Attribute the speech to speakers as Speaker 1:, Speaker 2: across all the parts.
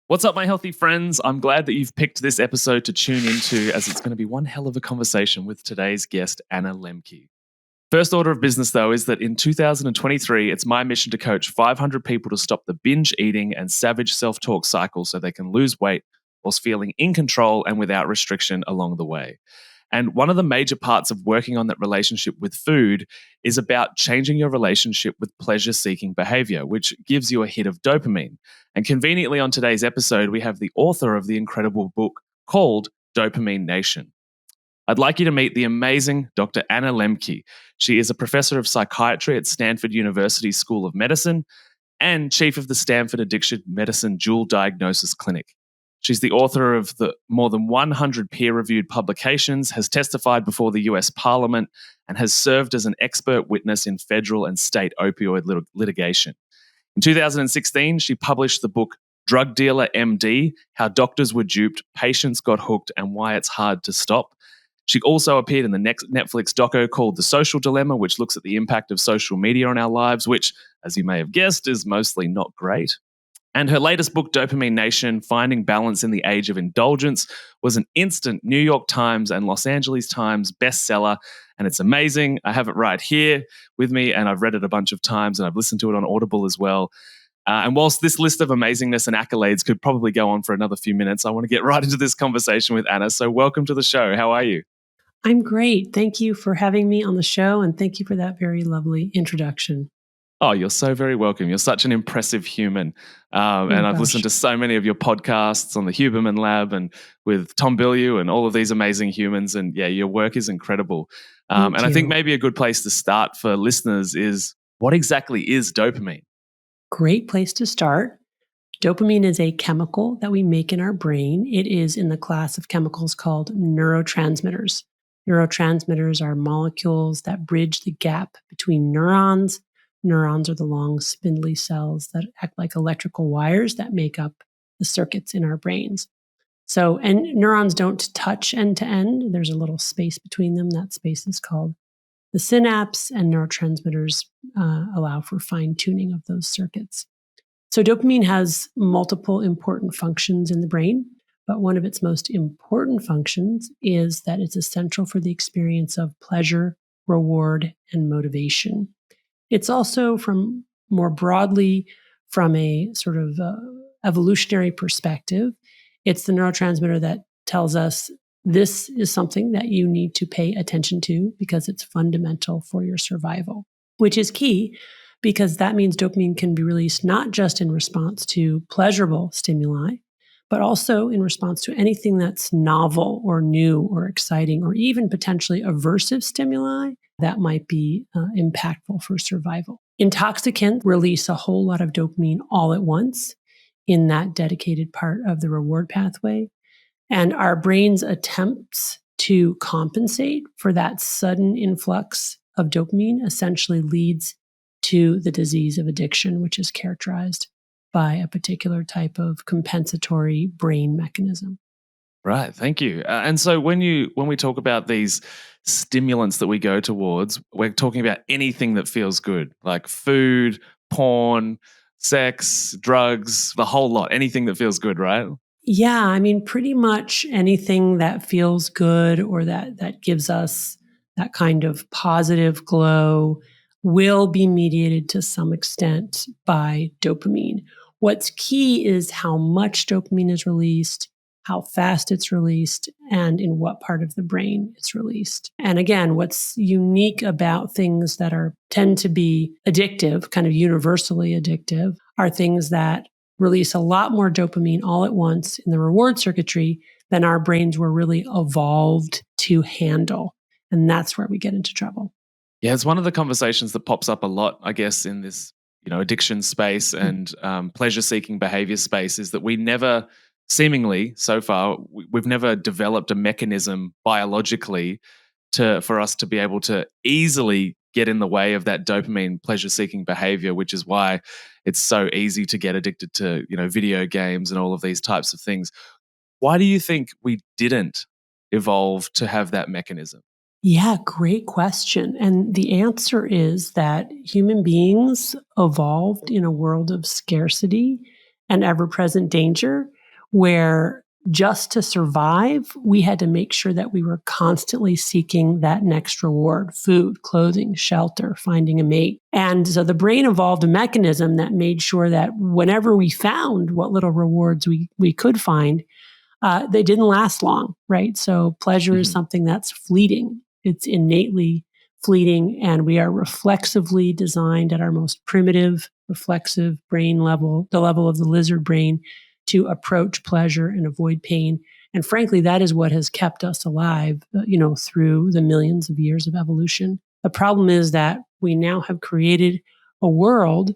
Speaker 1: What's up, my healthy friends? I'm glad that you've picked this episode to tune into, as it's going to be one hell of a conversation with today's guest, Anna Lembke. First order of business, though, is that in 2023, it's my mission to coach 500 people to stop the binge eating and savage self-talk cycle so they can lose weight whilst feeling in control and without restriction along the way. And one of the major parts of working on that relationship with food is about changing your relationship with pleasure-seeking behavior, which gives you a hit of dopamine. And conveniently on today's episode, we have the author of the incredible book called Dopamine Nation. I'd like you to meet the amazing Dr. Anna Lembke. She is a professor of psychiatry at Stanford University School of Medicine and chief of the Stanford Addiction Medicine Dual Diagnosis Clinic. She's the author of the more than 100 peer-reviewed publications, has testified before the US Parliament, and has served as an expert witness in federal and state opioid litigation. In 2016, she published the book Drug Dealer MD, How Doctors Were Duped, Patients Got Hooked, and Why It's Hard to Stop. She also appeared in the next Netflix doco called The Social Dilemma, which looks at the impact of social media on our lives, which, as you may have guessed, is mostly not great. And her latest book, Dopamine Nation, Finding Balance in the Age of Indulgence, was an instant New York Times and Los Angeles Times bestseller. And it's amazing. I have it right here with me, and I've read it a bunch of times, and I've listened to it on Audible as well. And whilst this list of amazingness and accolades could probably go on for another few minutes, I want to get right into this conversation with Anna. So welcome to the show. How are you?
Speaker 2: I'm great. Thank you for having me on the show, and thank you for that very lovely introduction.
Speaker 1: Oh, you're so very welcome. You're such an impressive human. And I've listened to so many of your podcasts on the Huberman Lab and with Tom Bilyeu and all of these amazing humans. And yeah, your work is incredible. And I think maybe a good place to start for listeners is, what exactly is dopamine?
Speaker 2: Great place to start. Dopamine is a chemical that we make in our brain. It is in the class of chemicals called neurotransmitters. Neurotransmitters are molecules that bridge the gap between neurons. Neurons are the long, spindly cells that act like electrical wires that make up the circuits in our brains. And neurons don't touch end to end. There's a little space between them. That space is called the synapse, and neurotransmitters allow for fine-tuning of those circuits. So dopamine has multiple important functions in the brain, but one of its most important functions is that it's essential for the experience of pleasure, reward, and motivation. It's also, more broadly, from a sort of evolutionary perspective, it's the neurotransmitter that tells us this is something that you need to pay attention to because it's fundamental for your survival, which is key because that means dopamine can be released not just in response to pleasurable stimuli, but also in response to anything that's novel or new or exciting or even potentially aversive stimuli that might be impactful for survival. Intoxicants release a whole lot of dopamine all at once in that dedicated part of the reward pathway. And our brain's attempts to compensate for that sudden influx of dopamine essentially leads to the disease of addiction, which is characterized by a particular type of compensatory brain mechanism.
Speaker 1: Right. Thank you. And so when we talk about these stimulants that we go towards, we're talking about anything that feels good, like food, porn, sex, drugs, the whole lot, anything that feels good, right?
Speaker 2: Yeah, I mean, pretty much anything that feels good or that gives us that kind of positive glow will be mediated to some extent by dopamine. What's key is how much dopamine is released, how fast it's released, and in what part of the brain it's released. And again, what's unique about things that tend to be addictive, kind of universally addictive, are things that release a lot more dopamine all at once in the reward circuitry than our brains were really evolved to handle. And that's where we get into trouble.
Speaker 1: Yeah, it's one of the conversations that pops up a lot, I guess, in this addiction space and pleasure-seeking behavior space, is that we never, seemingly so far, we've never developed a mechanism biologically for us to be able to easily get in the way of that dopamine pleasure-seeking behavior, which is why it's so easy to get addicted to video games and all of these types of things. Why do you think we didn't evolve to have that mechanism?
Speaker 2: Yeah, great question. And the answer is that human beings evolved in a world of scarcity and ever-present danger. where just to survive, we had to make sure that we were constantly seeking that next reward: food, clothing, shelter, finding a mate. And so the brain evolved a mechanism that made sure that whenever we found what little rewards we could find, they didn't last long, right? So pleasure is something that's fleeting. It's innately fleeting, and we are reflexively designed at our most primitive, reflexive brain level, the level of the lizard brain, to approach pleasure and avoid pain. And frankly, that is what has kept us alive, through the millions of years of evolution. The problem is that we now have created a world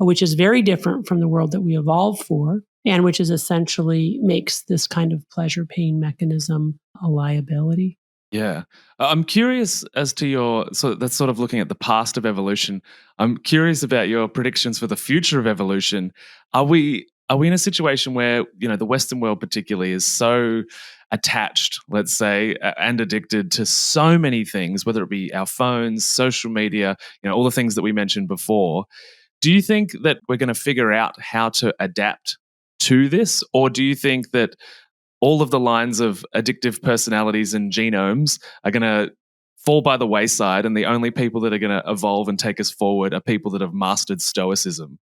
Speaker 2: which is very different from the world that we evolved for, and which is essentially makes this kind of pleasure pain mechanism a liability.
Speaker 1: Yeah. I'm curious as to so that's sort of looking at the past of evolution. I'm curious about your predictions for the future of evolution. Are we in a situation where, the Western world particularly is so attached, let's say, and addicted to so many things, whether it be our phones, social media, all the things that we mentioned before. Do you think that we're going to figure out how to adapt to this? Or do you think that all of the lines of addictive personalities and genomes are going to fall by the wayside, and the only people that are going to evolve and take us forward are people that have mastered stoicism?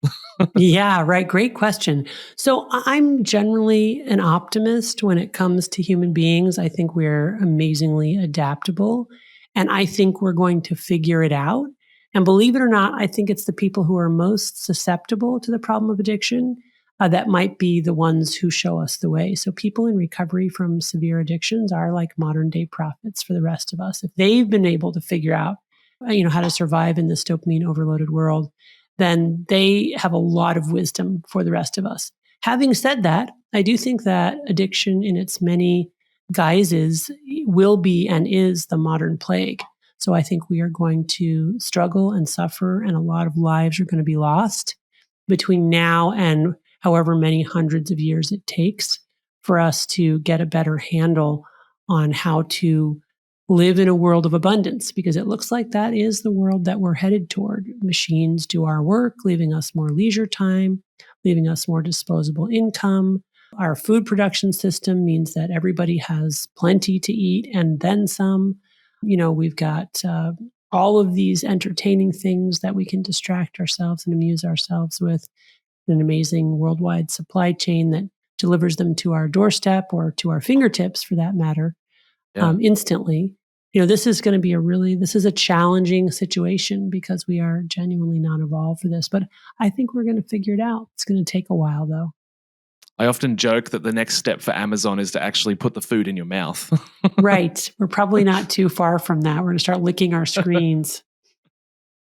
Speaker 2: Yeah, right. Great question. So I'm generally an optimist when it comes to human beings. I think we're amazingly adaptable, and I think we're going to figure it out. And believe it or not, I think it's the people who are most susceptible to the problem of addiction that might be the ones who show us the way. So people in recovery from severe addictions are like modern day prophets for the rest of us. If they've been able to figure out, how to survive in this dopamine overloaded world, then they have a lot of wisdom for the rest of us. Having said that, I do think that addiction in its many guises will be and is the modern plague. So I think we are going to struggle and suffer, and a lot of lives are going to be lost between now and however many hundreds of years it takes for us to get a better handle on how to live in a world of abundance, because it looks like that is the world that we're headed toward. Machines do our work, leaving us more leisure time, leaving us more disposable income. Our food production system means that everybody has plenty to eat and then some. We've got all of these entertaining things that we can distract ourselves and amuse ourselves with, an amazing worldwide supply chain that delivers them to our doorstep or to our fingertips, for that matter, instantly. This is going to be this is a challenging situation because we are genuinely not evolved for this. But I think we're going to figure it out. It's going to take a while, though.
Speaker 1: I often joke that the next step for Amazon is to actually put the food in your mouth.
Speaker 2: Right. We're probably not too far from that. We're going to start licking our screens.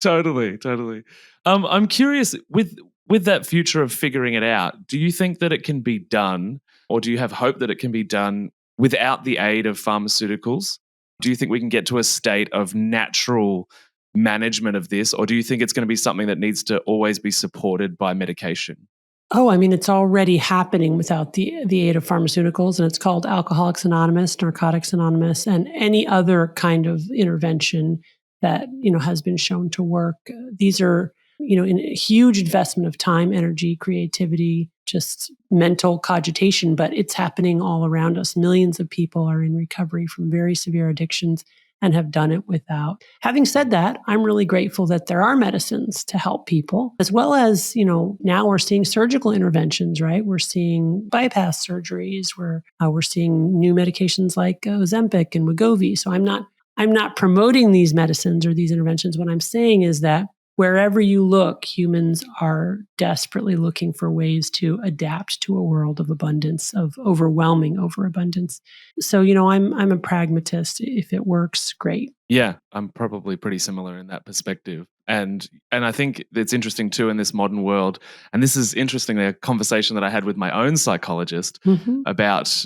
Speaker 1: Totally, totally. I'm curious with that future of figuring it out. Do you think that it can be done, or do you have hope that it can be done without the aid of pharmaceuticals? Do you think we can get to a state of natural management of this, or do you think it's going to be something that needs to always be supported by medication?
Speaker 2: Oh, I mean, it's already happening without the aid of pharmaceuticals, and it's called Alcoholics Anonymous, Narcotics Anonymous, and any other kind of intervention that has been shown to work. These are in a huge investment of time, energy, creativity, just mental cogitation, but it's happening all around us. Millions of people are in recovery from very severe addictions and have done it without. Having said that, I'm really grateful that there are medicines to help people, as well as, now we're seeing surgical interventions, right? We're seeing bypass surgeries, we're seeing new medications like Ozempic and Wegovy. So I'm not promoting these medicines or these interventions. What I'm saying is that wherever you look, humans are desperately looking for ways to adapt to a world of abundance, of overwhelming overabundance. So, I'm a pragmatist. If it works, great.
Speaker 1: Yeah, I'm probably pretty similar in that perspective. And I think it's interesting too in this modern world. And this is interestingly a conversation that I had with my own psychologist about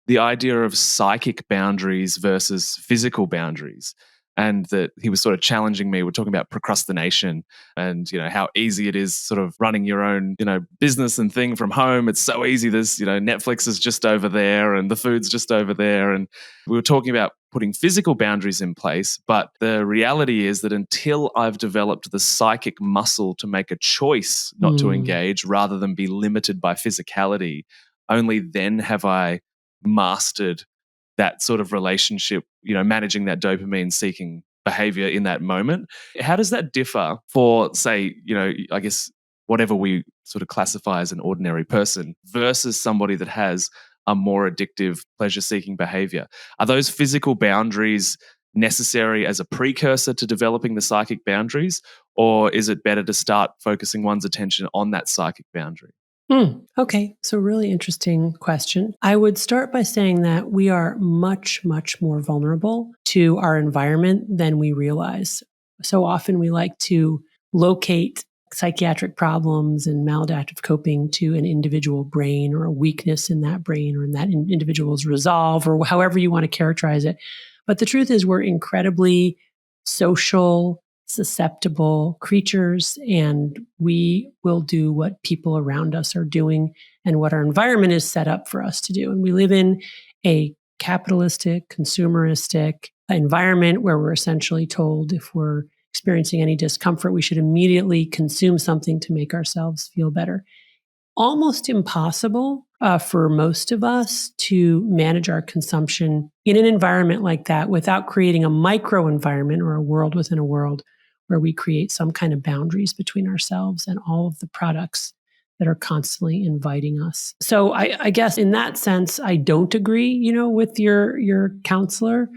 Speaker 1: the idea of psychic boundaries versus physical boundaries. And that he was sort of challenging me. We're talking about procrastination and, how easy it is sort of running your own, business and thing from home. It's so easy. There's, Netflix is just over there and the food's just over there. And we were talking about putting physical boundaries in place. But the reality is that until I've developed the psychic muscle to make a choice not to engage rather than be limited by physicality, only then have I mastered that sort of relationship, managing that dopamine seeking behavior in that moment. How does that differ for, say, I guess whatever we sort of classify as an ordinary person versus somebody that has a more addictive pleasure seeking behavior? Are those physical boundaries necessary as a precursor to developing the psychic boundaries, or is it better to start focusing one's attention on that psychic boundary?
Speaker 2: Okay, so really interesting question. I would start by saying that we are much, much more vulnerable to our environment than we realize. So often we like to locate psychiatric problems and maladaptive coping to an individual brain or a weakness in that brain or in that individual's resolve or however you want to characterize it. But the truth is, we're incredibly social, susceptible creatures, and we will do what people around us are doing and what our environment is set up for us to do. And we live in a capitalistic, consumeristic environment where we're essentially told if we're experiencing any discomfort, we should immediately consume something to make ourselves feel better. Almost impossible for most of us to manage our consumption in an environment like that without creating a micro environment or a world within a world where we create some kind of boundaries between ourselves and all of the products that are constantly inviting us. So I guess in that sense, I don't agree, with your counselor.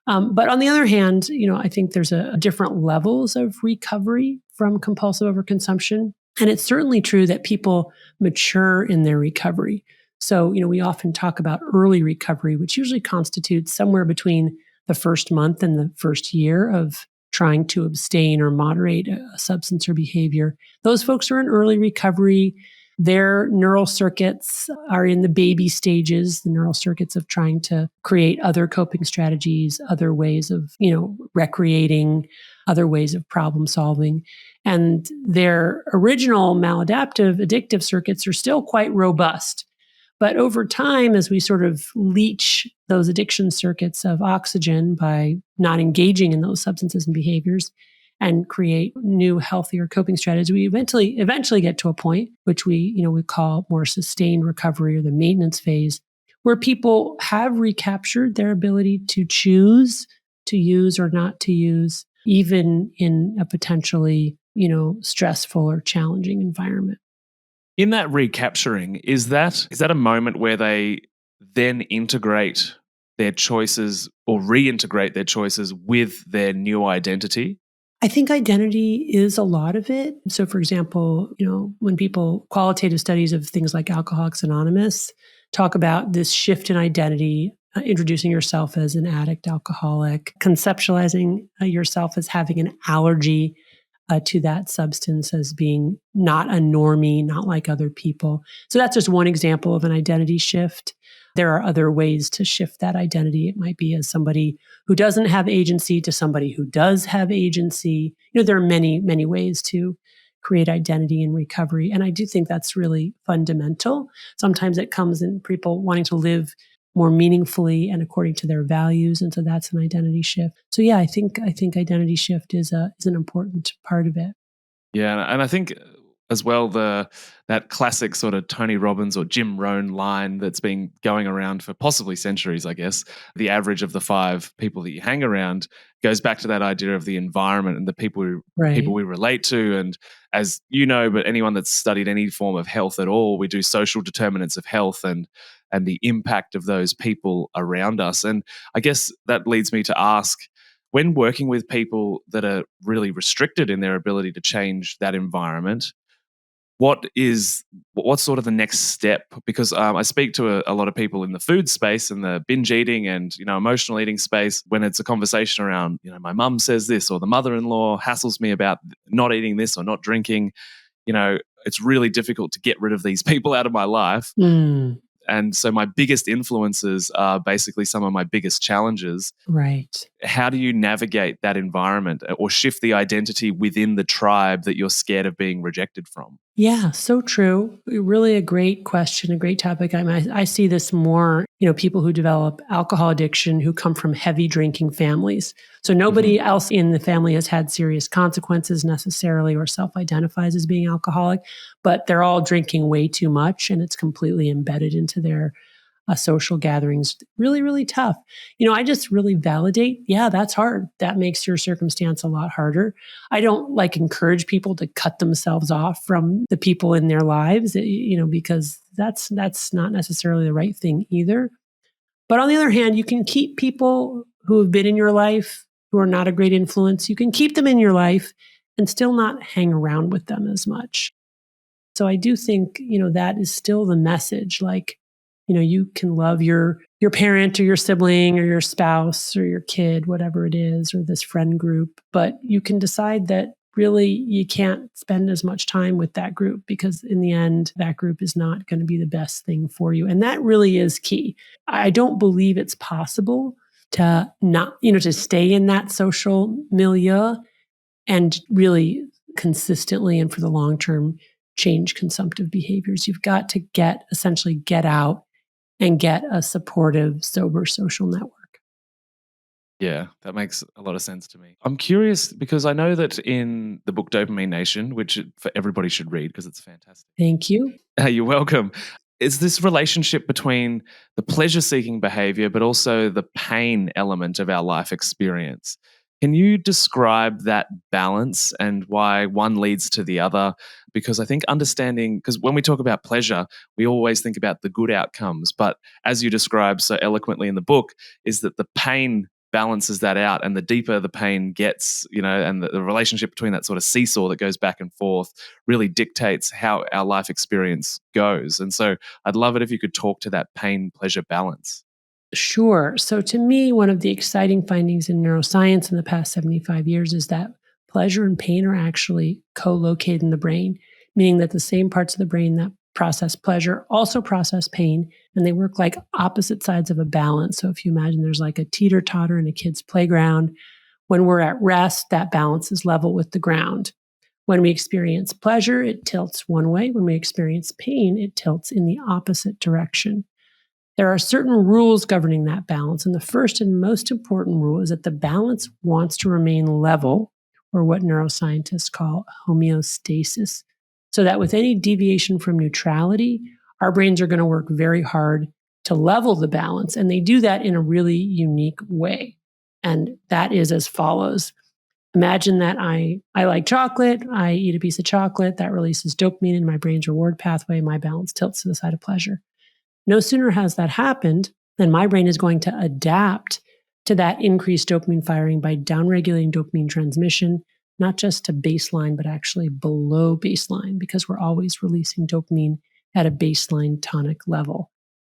Speaker 2: But on the other hand, I think there's a different levels of recovery from compulsive overconsumption. And it's certainly true that people mature in their recovery. So, we often talk about early recovery, which usually constitutes somewhere between the first month and the first year of trying to abstain or moderate a substance or behavior. Those folks are in early recovery. Their neural circuits are in the baby stages, the neural circuits of trying to create other coping strategies, other ways of, recreating, other ways of problem solving. And their original maladaptive addictive circuits are still quite robust. But over time, as we sort of leach those addiction circuits of oxygen by not engaging in those substances and behaviors and create new, healthier coping strategies, we eventually get to a point which we call more sustained recovery or the maintenance phase, where people have recaptured their ability to choose to use or not to use, even in a potentially stressful or challenging environment.
Speaker 1: In that recapturing, is that a moment where they then integrate their choices or reintegrate their choices with their new identity?
Speaker 2: I think identity is a lot of it. So, for example, when qualitative studies of things like Alcoholics Anonymous talk about this shift in identity, introducing yourself as an addict, alcoholic, conceptualizing yourself as having an allergy to that substance, as being not a normie, not like other people. So that's just one example of an identity shift. There are other ways to shift that identity. It might be as somebody who doesn't have agency to somebody who does have agency. There are many, many ways to create identity in recovery. And I do think that's really fundamental. Sometimes it comes in people wanting to live more meaningfully and according to their values. And so that's an identity shift. So yeah, I think identity shift is an important part of it.
Speaker 1: Yeah, and I think as well that classic sort of Tony Robbins or Jim Rohn line that's been going around for possibly centuries, I guess. The average of the 5 people that you hang around goes back to that idea of the environment and the people
Speaker 2: Right.
Speaker 1: we relate to. And as you know, but anyone that's studied any form of health at all, we do social determinants of health and the impact of those people around us. And I guess that leads me to ask, when working with people that are really restricted in their ability to change that environment, what's sort of the next step? Because I speak to a lot of people in the food space and the binge eating and emotional eating space. When it's a conversation around my mum says this or the mother-in-law hassles me about not eating this or not drinking, it's really difficult to get rid of these people out of my life.
Speaker 2: Mm,
Speaker 1: And so my biggest influences are basically some of my biggest challenges.
Speaker 2: right.
Speaker 1: How do you navigate that environment or shift the identity within the tribe that you're scared of being rejected from?
Speaker 2: Yeah, so true. Really a great question, a great topic. I see this more, people who develop alcohol addiction who come from heavy drinking families. So
Speaker 1: Hmm.
Speaker 2: nobody else in the family has had serious consequences necessarily or self-identifies as being alcoholic, but they're all drinking way too much and it's completely embedded into their social gatherings. Really, really tough. I just really validate, yeah, that's hard. That makes your circumstance a lot harder. I don't encourage people to cut themselves off from the people in their lives, because that's not necessarily the right thing either. But on the other hand, you can keep people who have been in your life who are not a great influence. You can keep them in your life and still not hang around with them as much. So I do think, that is still the message. You can love your parent or your sibling or your spouse or your kid, whatever it is, or this friend group, but you can decide that really you can't spend as much time with that group because in the end, that group is not going to be the best thing for you. And that really is key. I don't believe it's possible to not, to stay in that social milieu and really consistently and for the long term change consumptive behaviors. You've got to essentially get out and get a supportive, sober social network.
Speaker 1: Yeah, that makes a lot of sense to me. I'm curious because I know that in the book Dopamine Nation, which for everybody should read because it's fantastic.
Speaker 2: Thank you.
Speaker 1: You're welcome. Is this relationship between the pleasure seeking behavior, but also the pain element of our life experience? Can you describe that balance and why one leads to the other? Because I think understanding, because when we talk about pleasure, we always think about the good outcomes. But as you describe so eloquently in the book, is that the pain balances that out, and the deeper the pain gets, and the relationship between that sort of seesaw that goes back and forth really dictates how our life experience goes. And so I'd love it if you could talk to that pain pleasure balance.
Speaker 2: Sure. So, to me, one of the exciting findings in neuroscience in the past 75 years is that pleasure and pain are actually co located in the brain, meaning that the same parts of the brain that process pleasure also process pain, and they work like opposite sides of a balance. So, if you imagine there's like a teeter totter in a kid's playground, when we're at rest, that balance is level with the ground. When we experience pleasure, it tilts one way. When we experience pain, it tilts in the opposite direction. There are certain rules governing that balance. And the first and most important rule is that the balance wants to remain level, or what neuroscientists call homeostasis, so that with any deviation from neutrality, our brains are going to work very hard to level the balance. And they do that in a really unique way. And that is as follows. Imagine that I like chocolate. I eat a piece of chocolate that releases dopamine in my brain's reward pathway. My balance tilts to the side of pleasure. No sooner has that happened than my brain is going to adapt to that increased dopamine firing by downregulating dopamine transmission, not just to baseline, but actually below baseline, because we're always releasing dopamine at a baseline tonic level.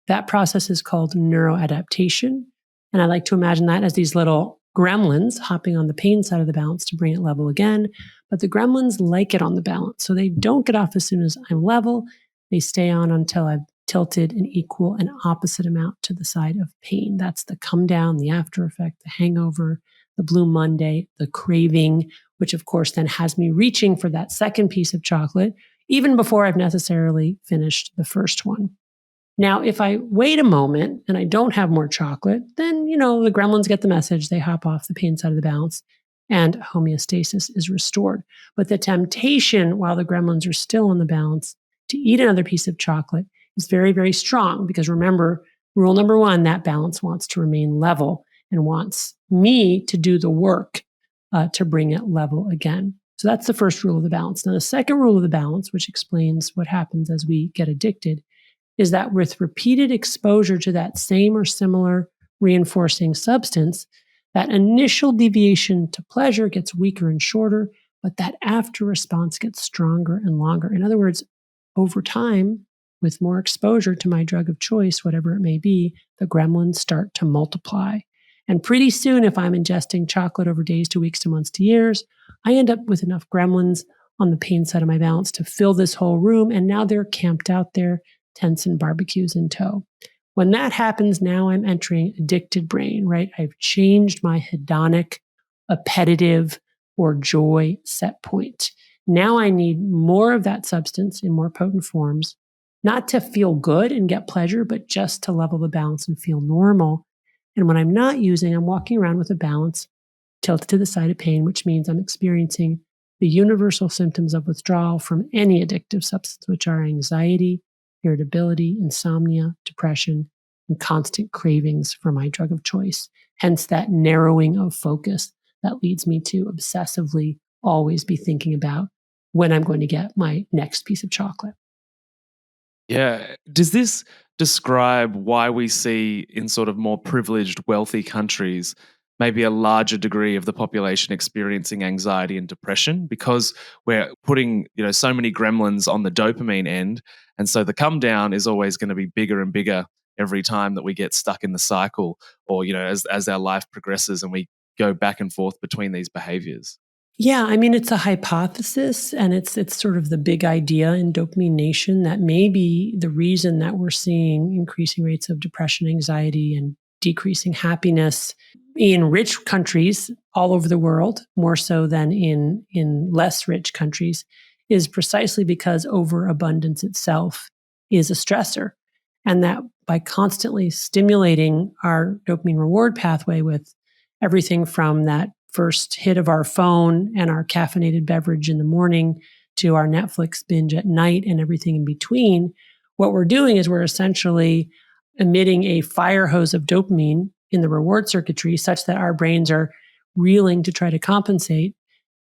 Speaker 2: That process is called neuroadaptation. And I like to imagine that as these little gremlins hopping on the pain side of the balance to bring it level again. But the gremlins like it on the balance. So they don't get off as soon as I'm level. They stay on until I've tilted an equal and opposite amount to the side of pain. That's the come down, the after effect, the hangover, the Blue Monday, the craving, which of course then has me reaching for that second piece of chocolate, even before I've necessarily finished the first one. Now, if I wait a moment and I don't have more chocolate, then, the gremlins get the message. They hop off the pain side of the balance and homeostasis is restored. But the temptation while the gremlins are still on the balance to eat another piece of chocolate is very, very strong because remember, rule number one, that balance wants to remain level and wants me to do the work to bring it level again. So that's the first rule of the balance. Now, the second rule of the balance, which explains what happens as we get addicted, is that with repeated exposure to that same or similar reinforcing substance, that initial deviation to pleasure gets weaker and shorter, but that after response gets stronger and longer. In other words, over time, with more exposure to my drug of choice, whatever it may be, the gremlins start to multiply. And pretty soon, if I'm ingesting chocolate over days to weeks to months to years, I end up with enough gremlins on the pain side of my balance to fill this whole room. And now they're camped out there, tents and barbecues in tow. When that happens, now I'm entering addicted brain, right? I've changed my hedonic, appetitive, or joy set point. Now I need more of that substance in more potent forms, not to feel good and get pleasure, but just to level the balance and feel normal. And when I'm not using, I'm walking around with a balance tilted to the side of pain, which means I'm experiencing the universal symptoms of withdrawal from any addictive substance, which are anxiety, irritability, insomnia, depression, and constant cravings for my drug of choice. Hence that narrowing of focus that leads me to obsessively always be thinking about when I'm going to get my next piece of chocolate.
Speaker 1: Yeah. Does this describe why we see in sort of more privileged, wealthy countries maybe a larger degree of the population experiencing anxiety and depression because we're putting, so many gremlins on the dopamine end, and so the come down is always going to be bigger and bigger every time that we get stuck in the cycle, or as our life progresses and we go back and forth between these behaviors.
Speaker 2: Yeah, I mean, it's a hypothesis, and it's sort of the big idea in Dopamine Nation that maybe the reason that we're seeing increasing rates of depression, anxiety, and decreasing happiness in rich countries all over the world, more so than in less rich countries, is precisely because overabundance itself is a stressor. And that by constantly stimulating our dopamine reward pathway with everything from that first hit of our phone and our caffeinated beverage in the morning to our Netflix binge at night and everything in between, what we're doing is we're essentially emitting a fire hose of dopamine in the reward circuitry such that our brains are reeling to try to compensate,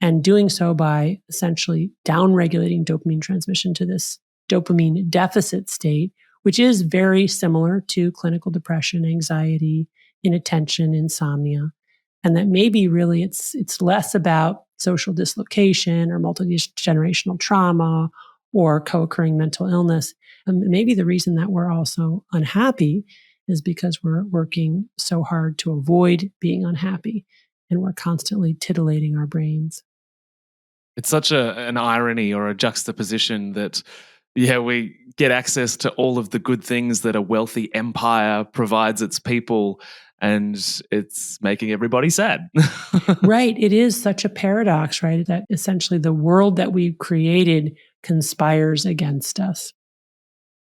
Speaker 2: and doing so by essentially downregulating dopamine transmission to this dopamine deficit state, which is very similar to clinical depression, anxiety, inattention, insomnia. And that maybe really it's less about social dislocation or multi-generational trauma or co-occurring mental illness. And maybe the reason that we're also unhappy is because we're working so hard to avoid being unhappy, and we're constantly titillating our brains.
Speaker 1: It's such an irony or a juxtaposition that, yeah, we get access to all of the good things that a wealthy empire provides its people, and it's making everybody sad.
Speaker 2: Right. It is such a paradox, right? That essentially the world that we've created conspires against us.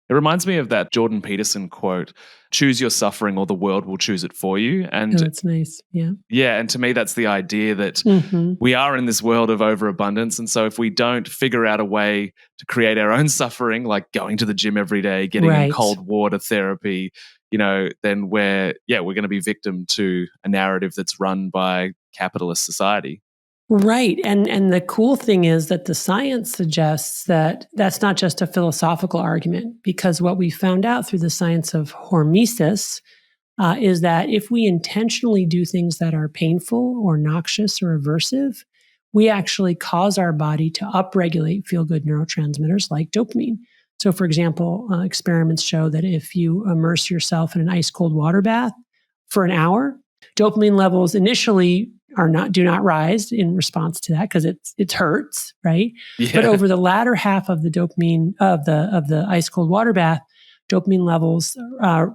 Speaker 1: It reminds me of that Jordan Peterson quote, choose your suffering or the world will choose it for you.
Speaker 2: Oh,
Speaker 1: And
Speaker 2: that's nice. Yeah.
Speaker 1: yeah, and to me, that's the idea that
Speaker 2: Hmm.
Speaker 1: we are in this world of overabundance. And so if we don't figure out a way to create our own suffering, like going to the gym every day, getting in
Speaker 2: Right.
Speaker 1: cold water therapy, then we're going to be victim to a narrative that's run by capitalist society.
Speaker 2: Right. And the cool thing is that the science suggests that that's not just a philosophical argument, because what we found out through the science of hormesis is that if we intentionally do things that are painful or noxious or aversive, we actually cause our body to upregulate feel good neurotransmitters like dopamine. So, for example, experiments show that if you immerse yourself in an ice cold water bath for an hour, dopamine levels initially do not rise in response to that because it hurts, right?
Speaker 1: Yeah.
Speaker 2: But over the latter half of the dopamine of the ice cold water bath, dopamine levels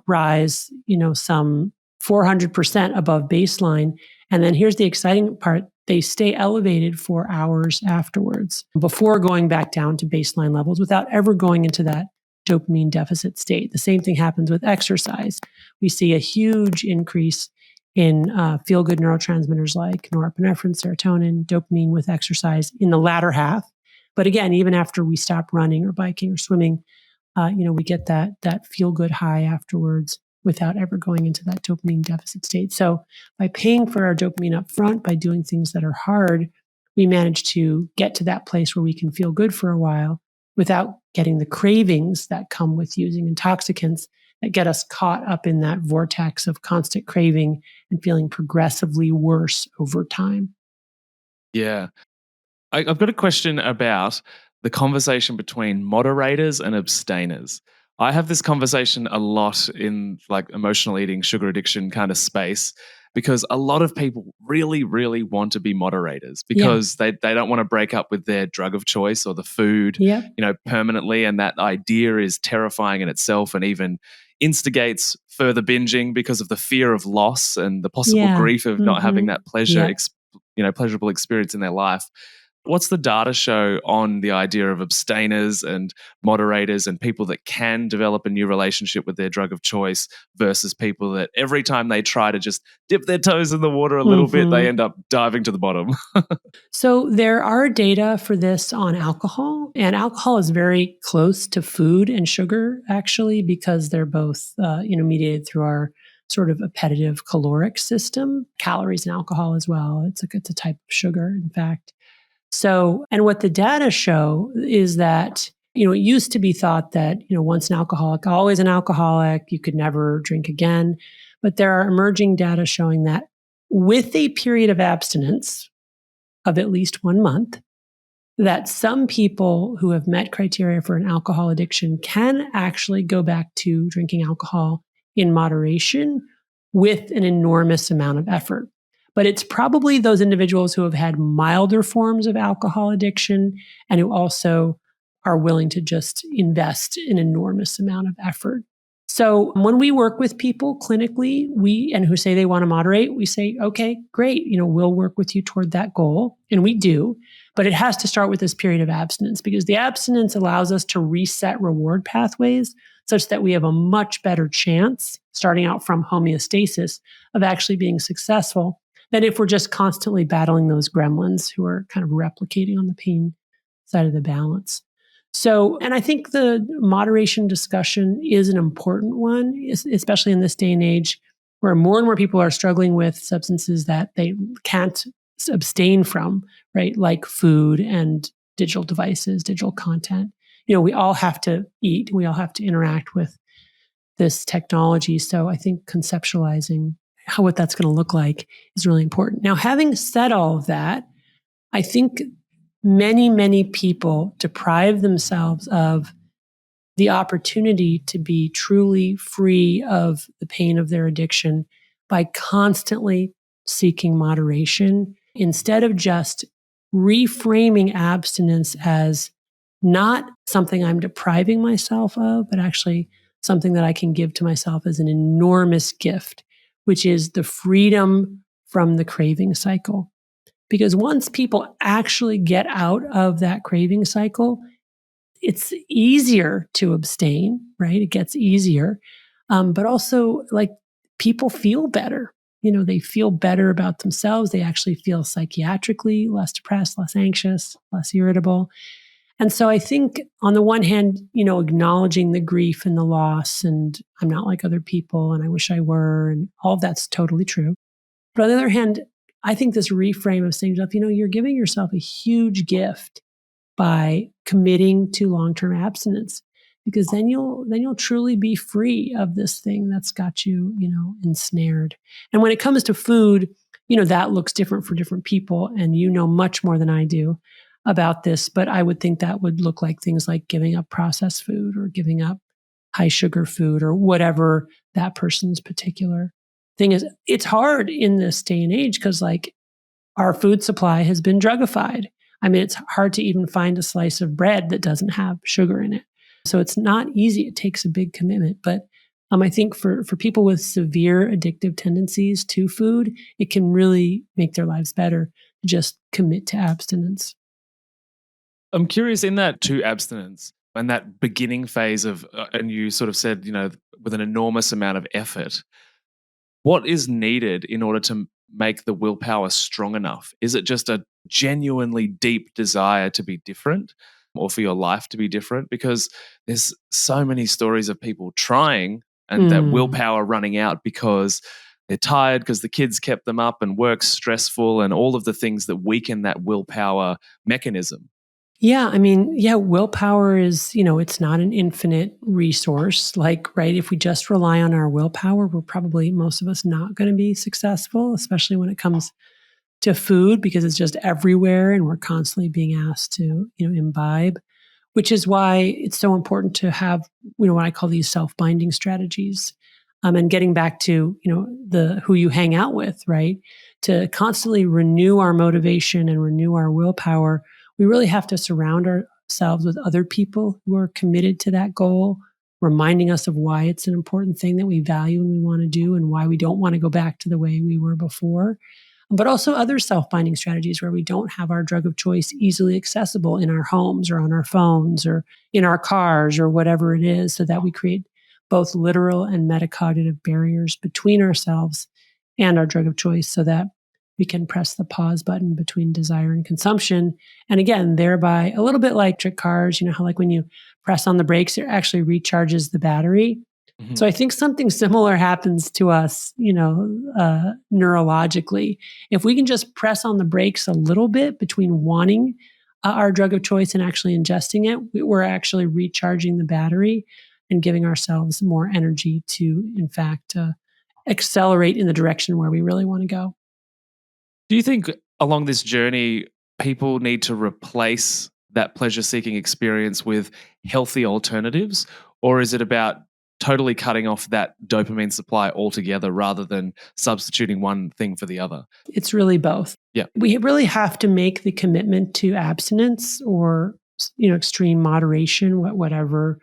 Speaker 2: rise, some 400% above baseline. And then here's the exciting part: they stay elevated for hours afterwards before going back down to baseline levels without ever going into that dopamine deficit state. The same thing happens with exercise. We see a huge increase in feel good neurotransmitters like norepinephrine, serotonin, dopamine with exercise in the latter half. But again, even after we stop running or biking or swimming, we get that feel good high afterwards without ever going into that dopamine deficit state. So by paying for our dopamine up front, by doing things that are hard, we manage to get to that place where we can feel good for a while without getting the cravings that come with using intoxicants that get us caught up in that vortex of constant craving and feeling progressively worse over time.
Speaker 1: Yeah. I've got a question about the conversation between moderators and abstainers. I have this conversation a lot in like emotional eating, sugar addiction kind of space, because a lot of people really, really want to be moderators
Speaker 2: Yeah.
Speaker 1: because they don't want to break up with their drug of choice or the food,
Speaker 2: Yep.
Speaker 1: Permanently. And that idea is terrifying in itself and even instigates further binging because of the fear of loss and the possible
Speaker 2: Yeah.
Speaker 1: grief of not having that
Speaker 2: Yeah.
Speaker 1: pleasurable experience in their life. What's the data show on the idea of abstainers and moderators and people that can develop a new relationship with their drug of choice versus people that every time they try to just dip their toes in the water a little bit, they end up diving to the bottom?
Speaker 2: So there are data for this on alcohol, and alcohol is very close to food and sugar, actually, because they're both, mediated through our sort of appetitive caloric system. Calories in alcohol as well. It's a type of sugar, in fact. So, and what the data show is that, it used to be thought that, once an alcoholic, always an alcoholic, you could never drink again. But there are emerging data showing that with a period of abstinence of at least 1 month, that some people who have met criteria for an alcohol addiction can actually go back to drinking alcohol in moderation with an enormous amount of effort. But it's probably those individuals who have had milder forms of alcohol addiction and who also are willing to just invest an enormous amount of effort. So when we work with people clinically, and who say they want to moderate, we say, okay, great, we'll work with you toward that goal. And we do, but it has to start with this period of abstinence, because the abstinence allows us to reset reward pathways such that we have a much better chance, starting out from homeostasis, of actually being successful than if we're just constantly battling those gremlins who are kind of replicating on the pain side of the balance. So, and I think the moderation discussion is an important one, especially in this day and age where more and more people are struggling with substances that they can't abstain from, right? Like food and digital devices, digital content. We all have to eat, we all have to interact with this technology. So I think conceptualizing what that's going to look like is really important. Now, having said all of that, I think many, many people deprive themselves of the opportunity to be truly free of the pain of their addiction by constantly seeking moderation instead of just reframing abstinence as not something I'm depriving myself of, but actually something that I can give to myself as an enormous gift, which is the freedom from the craving cycle. Because once people actually get out of that craving cycle, it's easier to abstain, right? It gets easier. But also, like, people feel better. They feel better about themselves. They actually feel psychiatrically less depressed, less anxious, less irritable. And so I think on the one hand, acknowledging the grief and the loss, and I'm not like other people, and I wish I were, and all of that's totally true. But on the other hand, I think this reframe of saying, you're giving yourself a huge gift by committing to long-term abstinence, because then you'll truly be free of this thing that's got you, ensnared. And when it comes to food, that looks different for different people, and much more than I do about this, but I would think that would look like things like giving up processed food or giving up high sugar food or whatever that person's particular thing is. It's hard in this day and age because, like, our food supply has been drugified. I mean, it's hard to even find a slice of bread that doesn't have sugar in it. So it's not easy. It takes a big commitment. But I think for people with severe addictive tendencies to food, it can really make their lives better to just commit to abstinence.
Speaker 1: I'm curious, in that to abstinence and that beginning phase of, and you sort of said, with an enormous amount of effort, what is needed in order to make the willpower strong enough? Is it just a genuinely deep desire to be different or for your life to be different? Because there's so many stories of people trying and that willpower running out because they're tired, because the kids kept them up, and work's stressful, and all of the things that weaken that willpower mechanism.
Speaker 2: Yeah, willpower is, it's not an infinite resource. Like, right, if we just rely on our willpower, we're probably, most of us, not going to be successful, especially when it comes to food, because it's just everywhere and we're constantly being asked to, imbibe, which is why it's so important to have, what I call these self-binding strategies. And getting back to, the who you hang out with, right? To constantly renew our motivation and renew our willpower, we really have to surround ourselves with other people who are committed to that goal, reminding us of why it's an important thing that we value and we want to do, and why we don't want to go back to the way we were before. but also other self-binding strategies where we don't have our drug of choice easily accessible in our homes or on our phones or in our cars or whatever it is, so that we create both literal and metacognitive barriers between ourselves and our drug of choice so that we can press the pause button between desire and consumption. And again, thereby a little bit like electric cars, how like when you press on the brakes, it actually recharges the battery. So I think something similar happens to us, neurologically. If we can just press on the brakes a little bit between wanting our drug of choice and actually ingesting it, we're actually recharging the battery and giving ourselves more energy to, in fact, accelerate in the direction where we really want to go.
Speaker 1: Do you think along this journey, people need to replace that pleasure-seeking experience with healthy alternatives? Or is it about totally cutting off that dopamine supply altogether rather than substituting one thing for the other?
Speaker 2: It's really both.
Speaker 1: Yeah.
Speaker 2: We really have to make the commitment to abstinence or, extreme moderation, whatever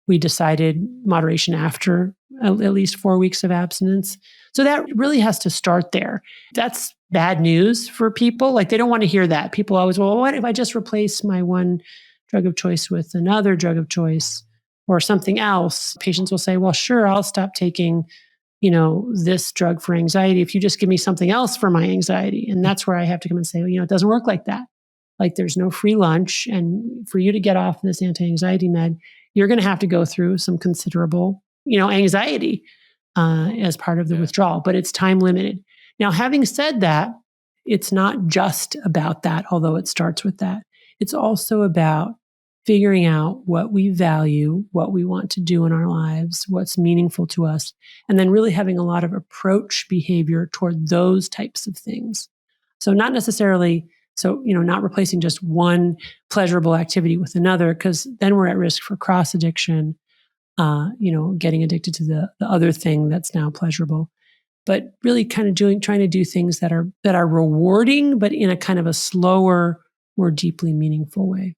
Speaker 2: we decided, moderation after at least 4 weeks of abstinence. So that really has to start there. That's bad news for people. Like, they don't want to hear that. People always, well, what if I just replace my one drug of choice with another drug of choice or something else? Patients will say, well, sure, I'll stop taking, this drug for anxiety if you just give me something else for my anxiety. And that's where I have to come and say, well, it doesn't work like that. Like, there's no free lunch. And for you to get off this anti-anxiety med, you're going to have to go through some considerable, anxiety as part of the withdrawal, but it's time limited. Now, having said that, it's not just about that, although it starts with that. It's also about figuring out what we value, what we want to do in our lives, what's meaningful to us, and then really having a lot of approach behavior toward those types of things. So not necessarily, not replacing just one pleasurable activity with another, because then we're at risk for cross addiction, getting addicted to the other thing that's now pleasurable. But really kind of trying to do things that are rewarding, but in a kind of a slower, more deeply meaningful way.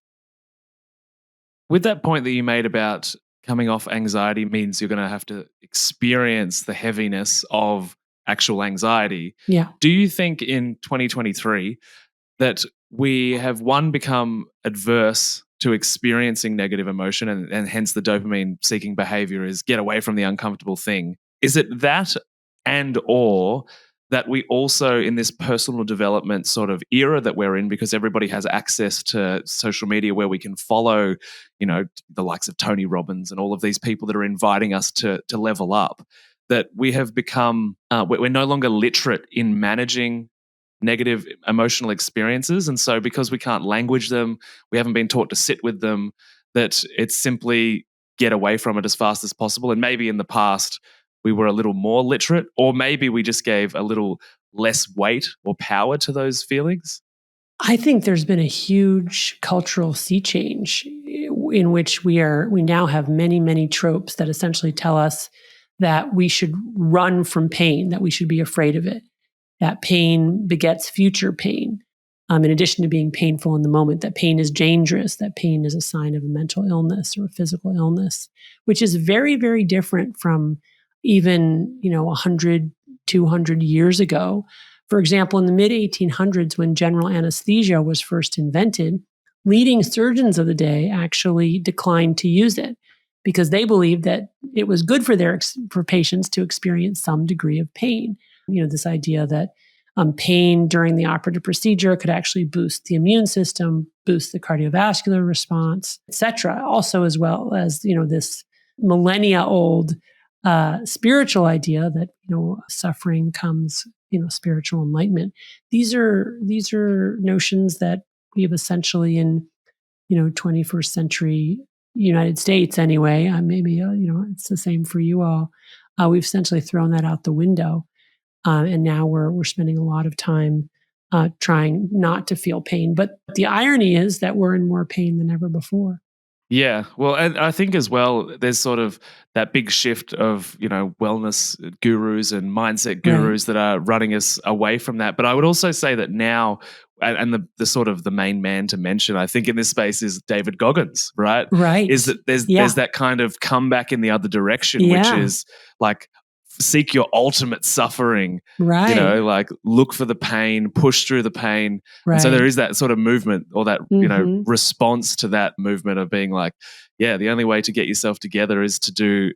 Speaker 1: With that point that you made about coming off anxiety means you're going to have to experience the heaviness of actual anxiety.
Speaker 2: Yeah.
Speaker 1: Do you think in 2023 that we have, one, become adverse to experiencing negative emotion and hence the dopamine seeking behavior is get away from the uncomfortable thing? Is it that and or that we also, in this personal development sort of era that we're in, because everybody has access to social media where we can follow, the likes of Tony Robbins and all of these people that are inviting us to level up, that we have become, we're no longer literate in managing negative emotional experiences. And so because we can't language them, we haven't been taught to sit with them, that it's simply get away from it as fast as possible. And maybe in the past, we were a little more literate, or maybe we just gave a little less weight or power to those feelings?
Speaker 2: I think there's been a huge cultural sea change in which we now have many, many tropes that essentially tell us that we should run from pain, that we should be afraid of it, that pain begets future pain. In addition to being painful in the moment, that pain is dangerous, that pain is a sign of a mental illness or a physical illness, which is very, very different from even 100, 200 years ago. For example, in the mid-1800s, when general anesthesia was first invented, leading surgeons of the day actually declined to use it because they believed that it was good for patients to experience some degree of pain. This idea that pain during the operative procedure could actually boost the immune system, boost the cardiovascular response, etc. Also, as well as this millennia-old spiritual idea that suffering comes spiritual enlightenment. These are notions that we have essentially in 21st century United States anyway. Maybe it's the same for you all. We've essentially thrown that out the window, and now we're spending a lot of time trying not to feel pain. But the irony is that we're in more pain than ever before.
Speaker 1: Yeah, well, and I think as well, there's sort of that big shift of, wellness gurus and mindset gurus that are running us away from that. But I would also say that now, and the sort of the main man to mention, I think in this space is David Goggins, right?
Speaker 2: Right.
Speaker 1: Is that there's that kind of comeback in the other direction, which is like seek your ultimate suffering,
Speaker 2: Right.
Speaker 1: like look for the pain, push through the pain. And so
Speaker 2: Right.
Speaker 1: there is that sort of movement or that,
Speaker 2: Mhm.
Speaker 1: response to that movement of being like, yeah, the only way to get yourself together is to do,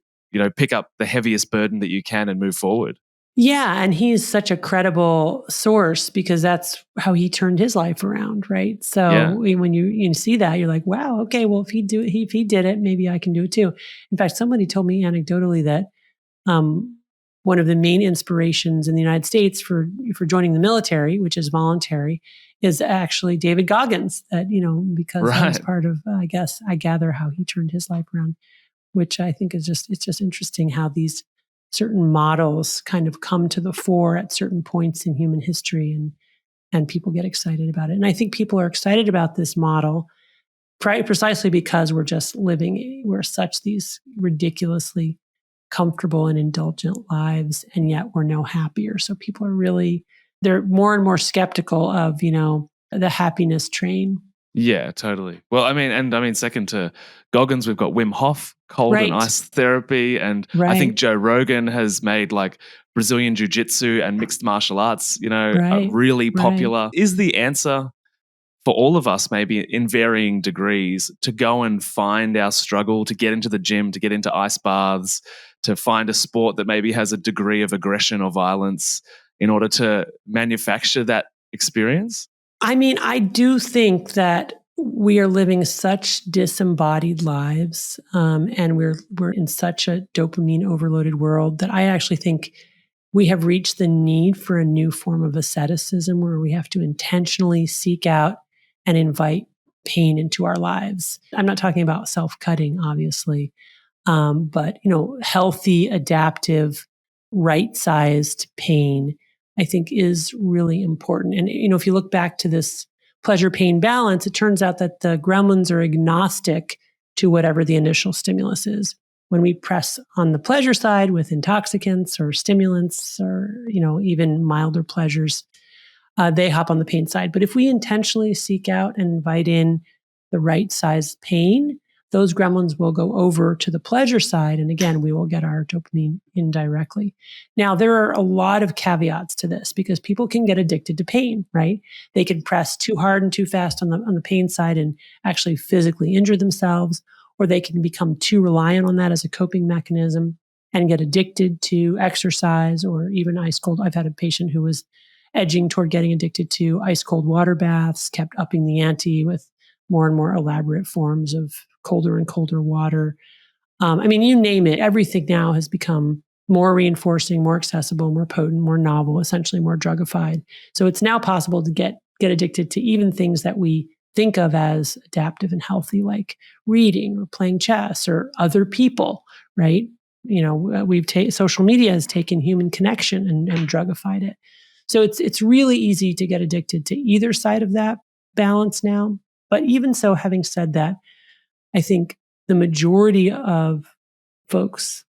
Speaker 1: pick up the heaviest burden that you can and move forward.
Speaker 2: Yeah, and he's such a credible source because that's how he turned his life around, right? So
Speaker 1: Yeah.
Speaker 2: when you see that, you're like, wow, okay, well if he did it, maybe I can do it too. In fact, somebody told me anecdotally that um, one of the main inspirations in the United States for joining the military, which is voluntary, is actually David Goggins. That because that was
Speaker 1: Right.
Speaker 2: part of I gather how he turned his life around, which I think is it's just interesting how these certain models kind of come to the fore at certain points in human history and people get excited about it. And I think people are excited about this model precisely because we're such these ridiculously comfortable and indulgent lives, and yet we're no happier. So people they're more and more skeptical of, the happiness train.
Speaker 1: Yeah, totally. Well, second to Goggins, we've got Wim Hof, cold and
Speaker 2: Right.
Speaker 1: ice therapy. And I think
Speaker 2: Right.
Speaker 1: Joe Rogan has made like Brazilian Jiu Jitsu and mixed martial arts,
Speaker 2: Right.
Speaker 1: really
Speaker 2: Right.
Speaker 1: popular. Is the answer for all of us, maybe in varying degrees, to go and find our struggle, to get into the gym, to get into ice baths, to find a sport that maybe has a degree of aggression or violence in order to manufacture that experience?
Speaker 2: I mean, I do think that we are living such disembodied lives, and we're in such a dopamine overloaded world that I actually think we have reached the need for a new form of asceticism where we have to intentionally seek out and invite pain into our lives. I'm not talking about self-cutting, obviously, but healthy, adaptive, right-sized pain, I think, is really important. And if you look back to this pleasure pain balance, it turns out that the gremlins are agnostic to whatever the initial stimulus is. When we press on the pleasure side with intoxicants or stimulants or even milder pleasures, they hop on the pain side. But if we intentionally seek out and invite in the right size pain, those gremlins will go over to the pleasure side. And again, we will get our dopamine indirectly. Now, there are a lot of caveats to this because people can get addicted to pain, right? They can press too hard and too fast on the pain side and actually physically injure themselves, or they can become too reliant on that as a coping mechanism and get addicted to exercise or even ice cold. I've had a patient who was edging toward getting addicted to ice cold water baths, kept upping the ante with more and more elaborate forms of colder and colder water. You name it, everything now has become more reinforcing, more accessible, more potent, more novel, essentially more drugified. So it's now possible to get addicted to even things that we think of as adaptive and healthy, like reading or playing chess or other people, right? Social media has taken human connection and drugified it. So it's really easy to get addicted to either side of that balance now. But even so, having said that, I think the majority of folks,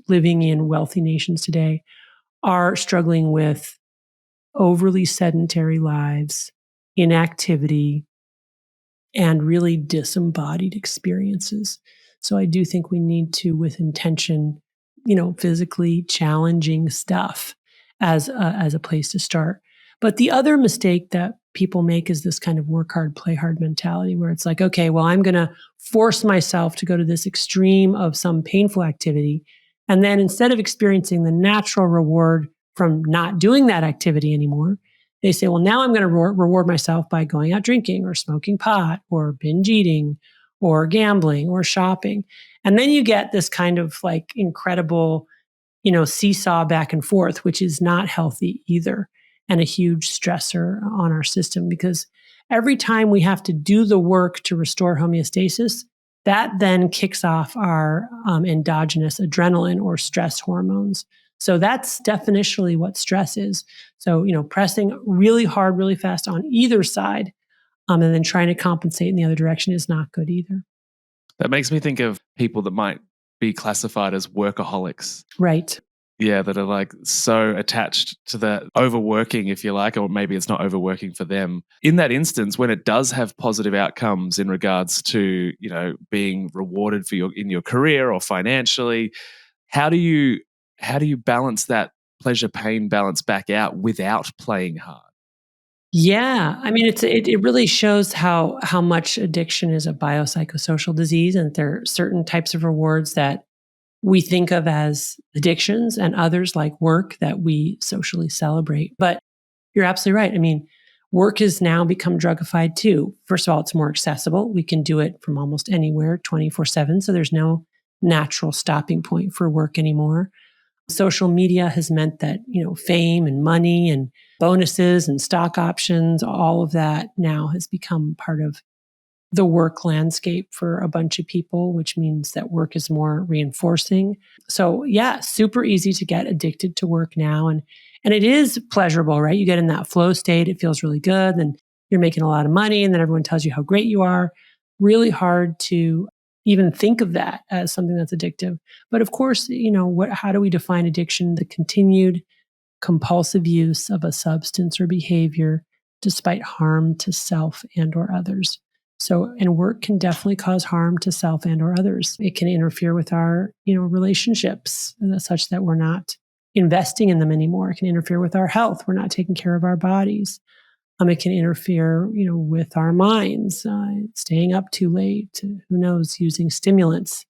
Speaker 2: living in wealthy nations today are struggling with overly sedentary lives, inactivity, and really disembodied experiences. So I do think we need to, with intention, physically challenging stuff as a place to start. But the other mistake that people make is this kind of work hard, play hard mentality where it's like, okay, well, I'm going to force myself to go to this extreme of some painful activity. And then instead of experiencing the natural reward from not doing that activity anymore, they say, well, now I'm going to reward myself by going out drinking or smoking pot or binge eating or gambling or shopping. And then you get this kind of like incredible, seesaw back and forth, which is not healthy either and a huge stressor on our system because every time we have to do the work to restore homeostasis, that then kicks off our endogenous adrenaline or stress hormones. So that's definitionally what stress is. So, pressing really hard, really fast on either side, and then trying to compensate in the other direction is not good either.
Speaker 1: That makes me think of people that might be classified as workaholics.
Speaker 2: Right.
Speaker 1: Yeah, that are like so attached to the overworking, if you like, or maybe it's not overworking for them. In that instance, when it does have positive outcomes in regards to, being rewarded for in your career or financially, how do you how do you balance that pleasure pain balance back out without playing hard?
Speaker 2: Yeah, I mean, it really shows how much addiction is a biopsychosocial disease, and there are certain types of rewards that we think of as addictions, and others like work that we socially celebrate. But you're absolutely right. I mean, work has now become drugified too. First of all, it's more accessible. We can do it from almost anywhere, 24/7. So there's no natural stopping point for work anymore. Social media has meant that, fame and money and bonuses and stock options, all of that now has become part of the work landscape for a bunch of people, which means that work is more reinforcing. So yeah, super easy to get addicted to work now. And it is pleasurable, right? You get in that flow state, it feels really good, and you're making a lot of money, and then everyone tells you how great you are. Really hard to even think of that as something that's addictive. But of course, how do we define addiction? The continued compulsive use of a substance or behavior despite harm to self and or others. So, and work can definitely cause harm to self and or others. It can interfere with our, relationships such that we're not investing in them anymore. It can interfere with our health. We're not taking care of our bodies. It can interfere, with our minds, staying up too late, who knows, using stimulants,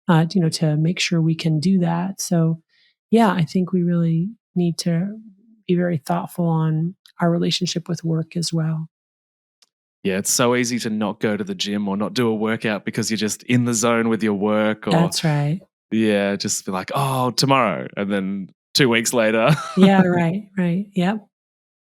Speaker 2: to make sure we can do that. So, yeah, I think we really need to be very thoughtful on our relationship with work as well.
Speaker 1: Yeah, it's so easy to not go to the gym or not do a workout because you're just in the zone with your work, or
Speaker 2: That's right.
Speaker 1: yeah, just be like, oh, tomorrow. And then 2 weeks later.
Speaker 2: Yeah, right, right. Yep.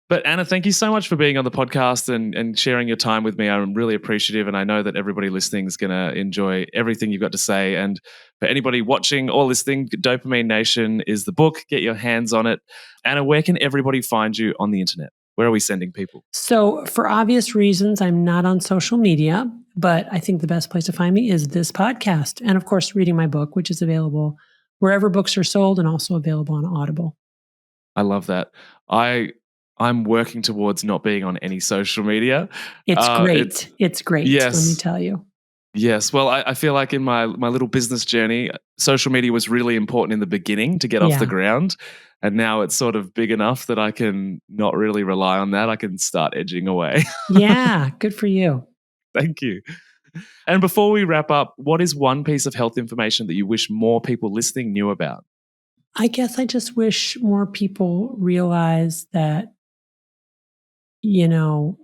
Speaker 1: But Anna, thank you so much for being on the podcast and sharing your time with me. I'm really appreciative, and I know that everybody listening is going to enjoy everything you've got to say. And for anybody watching or listening, Dopamine Nation is the book. Get your hands on it. Anna, where can everybody find you on the internet? Where are we sending people?
Speaker 2: So, for obvious reasons, I'm not on social media, but I think the best place to find me is this podcast. And of course, reading my book, which is available wherever books are sold and also available on Audible.
Speaker 1: I love that. I'm working towards not being on any social media.
Speaker 2: It's
Speaker 1: It's
Speaker 2: great. It's great, let me
Speaker 1: yes,
Speaker 2: tell you.
Speaker 1: yes. Well, I feel like in my little business journey, social media was really important in the beginning to get off the
Speaker 2: Yeah.
Speaker 1: ground, and now it's sort of big enough that I can not really rely on that. I can start edging away.
Speaker 2: Yeah. Good for you.
Speaker 1: Thank you. And before we wrap up, what is one piece of health information that you wish more people listening knew about?
Speaker 2: I guess I just wish more people realize that, you know,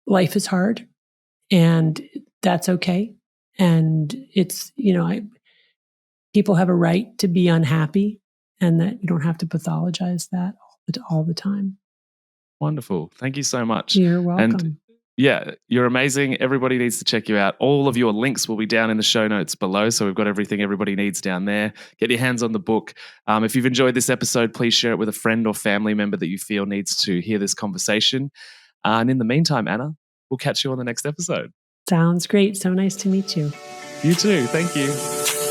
Speaker 2: life is hard and that's okay. And it's, people have a right to be unhappy and that you don't have to pathologize that all the time.
Speaker 1: Wonderful. Thank you so much.
Speaker 2: You're
Speaker 1: And
Speaker 2: welcome.
Speaker 1: yeah, you're amazing. Everybody needs to check you out. All of your links will be down in the show notes below. So we've got everything everybody needs down there. Get your hands on the book. If you've enjoyed this episode, please share it with a friend or family member that you feel needs to hear this conversation. And in the meantime, Anna, we'll catch you on the next episode.
Speaker 2: Sounds great. So nice to meet you.
Speaker 1: You too. Thank you.